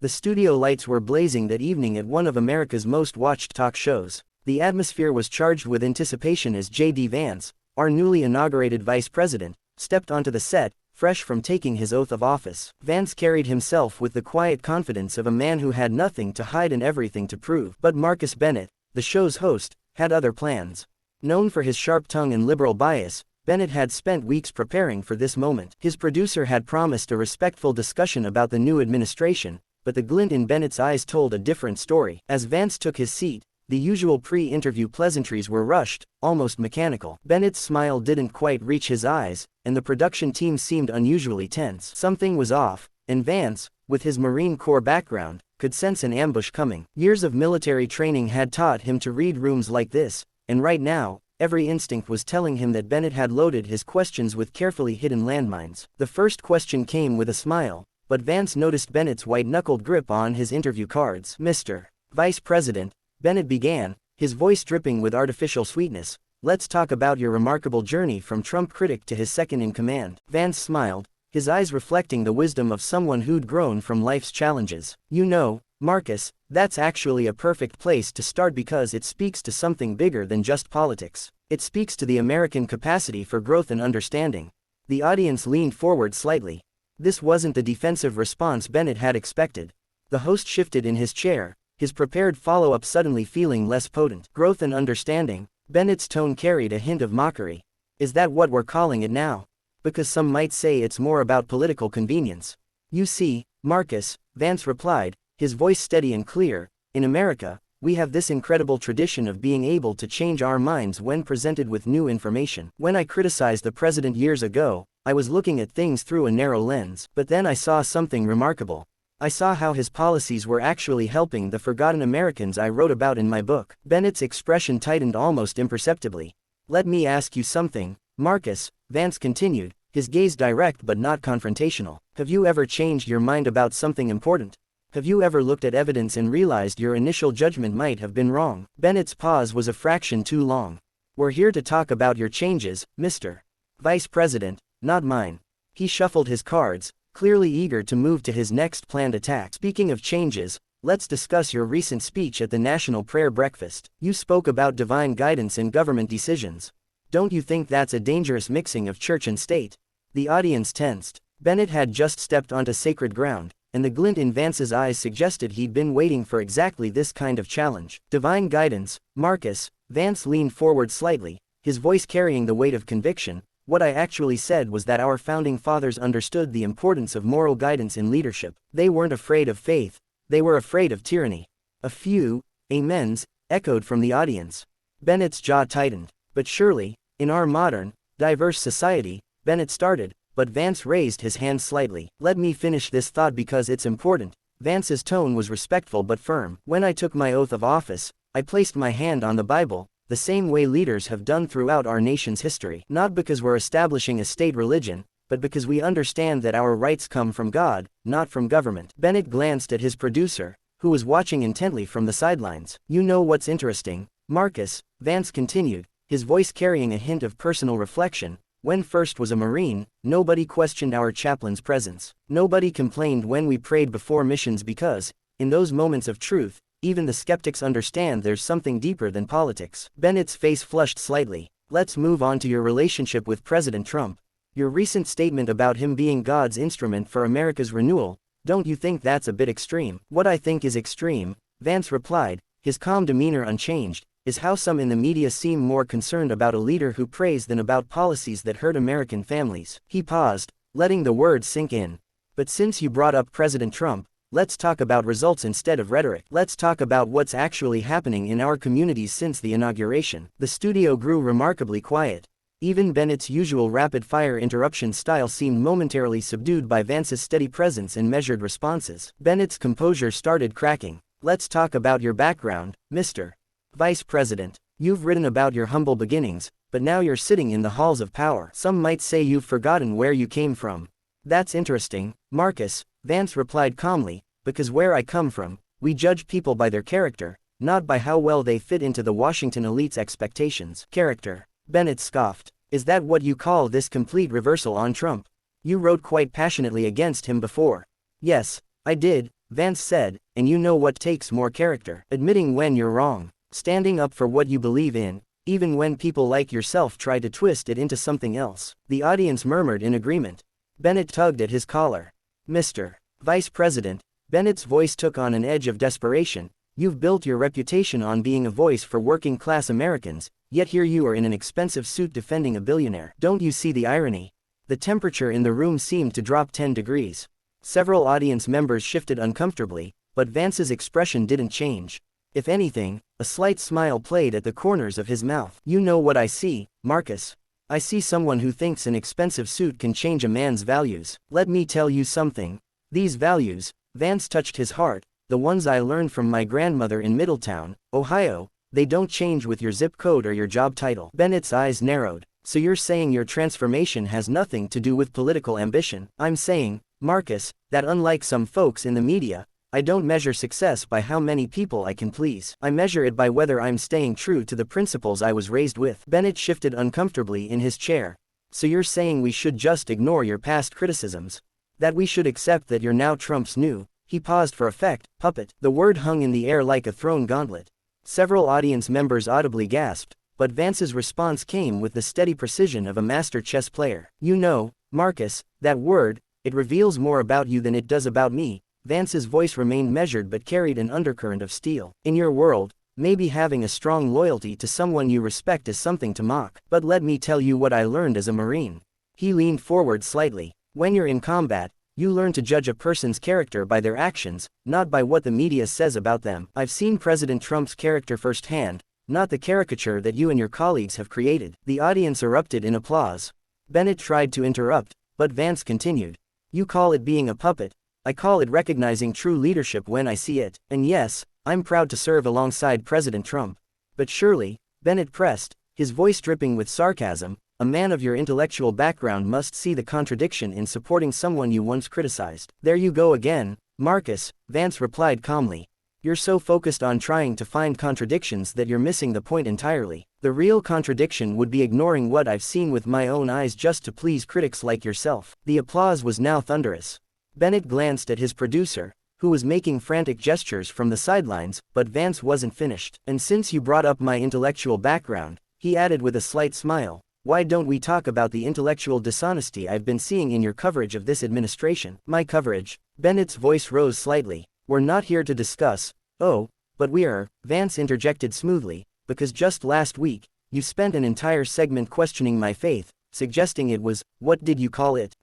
The studio lights were blazing that evening at one of America's most watched talk shows. The atmosphere was charged with anticipation as J.D. Vance, our newly inaugurated vice president, stepped onto the set, fresh from taking his oath of office. Vance carried himself with the quiet confidence of a man who had nothing to hide and everything to prove. But Marcus Bennett, the show's host, had other plans. Known for his sharp tongue and liberal bias, Bennett had spent weeks preparing for this moment. His producer had promised a respectful discussion about the new administration, but the glint in Bennett's eyes told a different story. As Vance took his seat, the usual pre-interview pleasantries were rushed, almost mechanical. Bennett's smile didn't quite reach his eyes, and the production team seemed unusually tense. Something was off, and Vance, with his Marine Corps background, could sense an ambush coming. Years of military training had taught him to read rooms like this, and right now, every instinct was telling him that Bennett had loaded his questions with carefully hidden landmines. The first question came with a smile, but Vance noticed Bennett's white-knuckled grip on his interview cards. "Mr. Vice President," Bennett began, his voice dripping with artificial sweetness, "let's talk about your remarkable journey from Trump critic to his second-in-command." Vance smiled, his eyes reflecting the wisdom of someone who'd grown from life's challenges. "You know, Marcus, that's actually a perfect place to start because it speaks to something bigger than just politics. It speaks to the American capacity for growth and understanding." The audience leaned forward slightly. This wasn't the defensive response Bennett had expected. The host shifted in his chair, his prepared follow-up suddenly feeling less potent. "Growth and understanding," Bennett's tone carried a hint of mockery. "Is that what we're calling it now? Because some might say it's more about political convenience." "You see, Marcus," Vance replied, his voice steady and clear, "in America, we have this incredible tradition of being able to change our minds when presented with new information. When I criticized the president years ago, I was looking at things through a narrow lens. But then I saw something remarkable. I saw how his policies were actually helping the forgotten Americans I wrote about in my book." Bennett's expression tightened almost imperceptibly. "Let me ask you something, Marcus," Vance continued, his gaze direct but not confrontational. "Have you ever changed your mind about something important? Have you ever looked at evidence and realized your initial judgment might have been wrong?" Bennett's pause was a fraction too long. "We're here to talk about your changes, Mr. Vice President, not mine." He shuffled his cards, clearly eager to move to his next planned attack. "Speaking of changes, let's discuss your recent speech at the National Prayer Breakfast. You spoke about divine guidance in government decisions. Don't you think that's a dangerous mixing of church and state?" The audience tensed. Bennett had just stepped onto sacred ground, and the glint in Vance's eyes suggested he'd been waiting for exactly this kind of challenge. "Divine guidance, Marcus," Vance leaned forward slightly, his voice carrying the weight of conviction. "What I actually said was that our founding fathers understood the importance of moral guidance in leadership. They weren't afraid of faith, they were afraid of tyranny." A few amens echoed from the audience. Bennett's jaw tightened. "But surely, in our modern, diverse society," Bennett started, but Vance raised his hand slightly. "Let me finish this thought because it's important." Vance's tone was respectful but firm. "When I took my oath of office, I placed my hand on the Bible, the same way leaders have done throughout our nation's history. Not because we're establishing a state religion, but because we understand that our rights come from God, not from government." Bennett glanced at his producer, who was watching intently from the sidelines. "You know what's interesting, Marcus," Vance continued, his voice carrying a hint of personal reflection. "When First was a Marine, nobody questioned our chaplain's presence. Nobody complained when we prayed before missions because, in those moments of truth, even the skeptics understand there's something deeper than politics." Bennett's face flushed slightly. "Let's move on to your relationship with President Trump. Your recent statement about him being God's instrument for America's renewal, don't you think that's a bit extreme?" "What I think is extreme," Vance replied, his calm demeanor unchanged, "is how some in the media seem more concerned about a leader who prays than about policies that hurt American families." He paused, letting the words sink in. "But since you brought up President Trump, let's talk about results instead of rhetoric. Let's talk about what's actually happening in our communities since the inauguration." The studio grew remarkably quiet. Even Bennett's usual rapid-fire interruption style seemed momentarily subdued by Vance's steady presence and measured responses. Bennett's composure started cracking. "Let's talk about your background, Mr. Vice President. You've written about your humble beginnings, but now you're sitting in the halls of power. Some might say you've forgotten where you came from." "That's interesting, Marcus," Vance replied calmly, "because where I come from, we judge people by their character, not by how well they fit into the Washington elite's expectations." "Character?" Bennett scoffed. "Is that what you call this complete reversal on Trump? You wrote quite passionately against him before." "Yes, I did," Vance said, and you know what takes more character? Admitting when you're wrong. Standing up for what you believe in, even when people like yourself try to twist it into something else. The audience murmured in agreement. Bennett tugged at his collar. Mr. Vice President, Bennett's voice took on an edge of desperation. You've built your reputation on being a voice for working-class Americans, yet here you are in an expensive suit defending a billionaire. Don't you see the irony? The temperature in the room seemed to drop 10 degrees. Several audience members shifted uncomfortably, but Vance's expression didn't change. If anything, a slight smile played at the corners of his mouth. You know what I see, Marcus. I see someone who thinks an expensive suit can change a man's values. Let me tell you something. These values, Vance touched his heart, the ones I learned from my grandmother in Middletown, Ohio, they don't change with your zip code or your job title. Bennett's eyes narrowed. So you're saying your transformation has nothing to do with political ambition? I'm saying, Marcus, that unlike some folks in the media, I don't measure success by how many people I can please. I measure it by whether I'm staying true to the principles I was raised with. Bennett shifted uncomfortably in his chair. So you're saying we should just ignore your past criticisms? That we should accept that you're now Trump's new, he paused for effect, puppet. The word hung in the air like a thrown gauntlet. Several audience members audibly gasped, but Vance's response came with the steady precision of a master chess player. You know, Marcus, that word, it reveals more about you than it does about me. Vance's voice remained measured but carried an undercurrent of steel. In your world, maybe having a strong loyalty to someone you respect is something to mock. But let me tell you what I learned as a Marine. He leaned forward slightly. When you're in combat, you learn to judge a person's character by their actions, not by what the media says about them. I've seen President Trump's character firsthand, not the caricature that you and your colleagues have created. The audience erupted in applause. Bennett tried to interrupt, but Vance continued. You call it being a puppet. I call it recognizing true leadership when I see it. And yes, I'm proud to serve alongside President Trump. But surely, Bennett pressed, his voice dripping with sarcasm, a man of your intellectual background must see the contradiction in supporting someone you once criticized. There you go again, Marcus, Vance replied calmly. You're so focused on trying to find contradictions that you're missing the point entirely. The real contradiction would be ignoring what I've seen with my own eyes just to please critics like yourself. The applause was now thunderous. Bennett glanced at his producer, who was making frantic gestures from the sidelines, but Vance wasn't finished. And since you brought up my intellectual background, he added with a slight smile, why don't we talk about the intellectual dishonesty I've been seeing in your coverage of this administration? My coverage? Bennett's voice rose slightly. We're not here to discuss, but we are, Vance interjected smoothly, because just last week, you spent an entire segment questioning my faith, suggesting it was, what did you call it?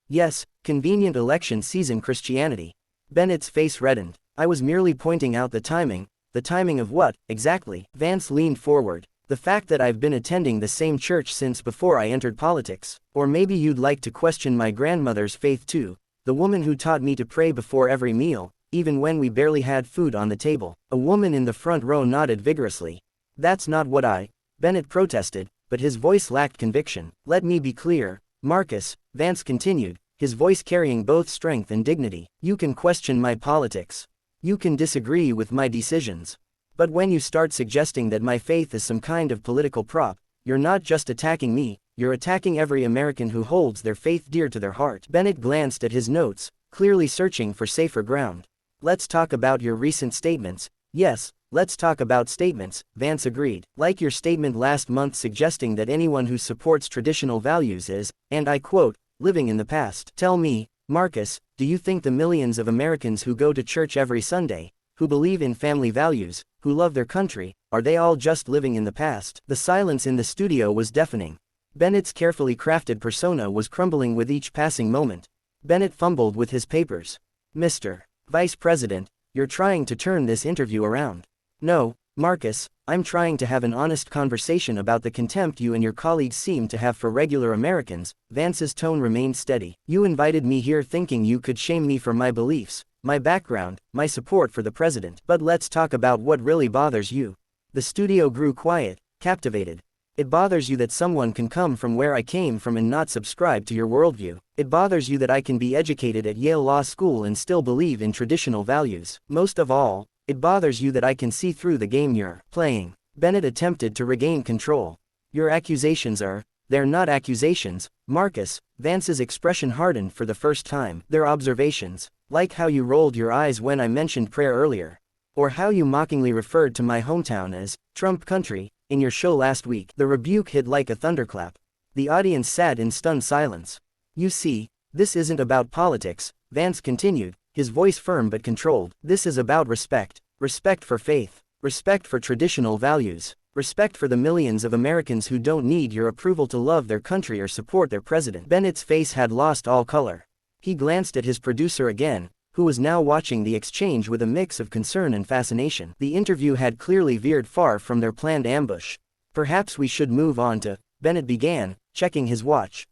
Yes, convenient election season Christianity. Bennett's face reddened. I was merely pointing out the timing of what, exactly? Vance leaned forward. The fact that I've been attending the same church since before I entered politics. Or maybe you'd like to question my grandmother's faith too, the woman who taught me to pray before every meal, even when we barely had food on the table. A woman in the front row nodded vigorously. That's not what Bennett protested, but his voice lacked conviction. Let me be clear, Marcus, Vance continued, his voice carrying both strength and dignity. You can question my politics. You can disagree with my decisions. But when you start suggesting that my faith is some kind of political prop, you're not just attacking me, you're attacking every American who holds their faith dear to their heart. Bennett glanced at his notes, clearly searching for safer ground. Let's talk about your recent statements. Yes, let's talk about statements, Vance agreed. Like your statement last month suggesting that anyone who supports traditional values is, and I quote, living in the past. Tell me, Marcus, do you think the millions of Americans who go to church every Sunday, who believe in family values, who love their country, are they all just living in the past? The silence in the studio was deafening. Bennett's carefully crafted persona was crumbling with each passing moment. Bennett fumbled with his papers. Mr. Vice President, you're trying to turn this interview around. No, Marcus, I'm trying to have an honest conversation about the contempt you and your colleagues seem to have for regular Americans. Vance's tone remained steady. You invited me here thinking you could shame me for my beliefs, my background, my support for the president. But let's talk about what really bothers you. The studio grew quiet, captivated. It bothers you that someone can come from where I came from and not subscribe to your worldview. It bothers you that I can be educated at Yale Law School and still believe in traditional values. Most of all, it bothers you that I can see through the game you're playing. Bennett attempted to regain control. Your accusations they're not accusations, Marcus. Vance's expression hardened for the first time. They're observations. Like how you rolled your eyes when I mentioned prayer earlier. Or how you mockingly referred to my hometown as Trump country in your show last week. The rebuke hit like a thunderclap. The audience sat in stunned silence. You see, this isn't about politics, Vance continued, his voice firm but controlled. This is about respect. Respect for faith. Respect for traditional values. Respect for the millions of Americans who don't need your approval to love their country or support their president. Bennett's face had lost all color. He glanced at his producer again, who was now watching the exchange with a mix of concern and fascination. The interview had clearly veered far from their planned ambush. Perhaps we should move on to, Bennett began, checking his watch.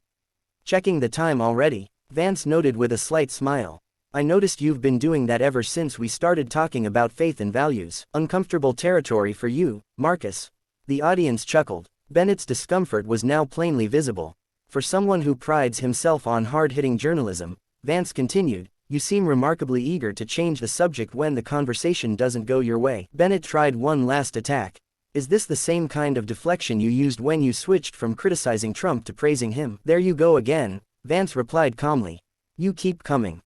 Checking the time already, Vance noted with a slight smile. I noticed you've been doing that ever since we started talking about faith and values. Uncomfortable territory for you, Marcus. The audience chuckled. Bennett's discomfort was now plainly visible. For someone who prides himself on hard-hitting journalism, Vance continued, you seem remarkably eager to change the subject when the conversation doesn't go your way. Bennett tried one last attack. Is this the same kind of deflection you used when you switched from criticizing Trump to praising him? There you go again, Vance replied calmly. You keep coming.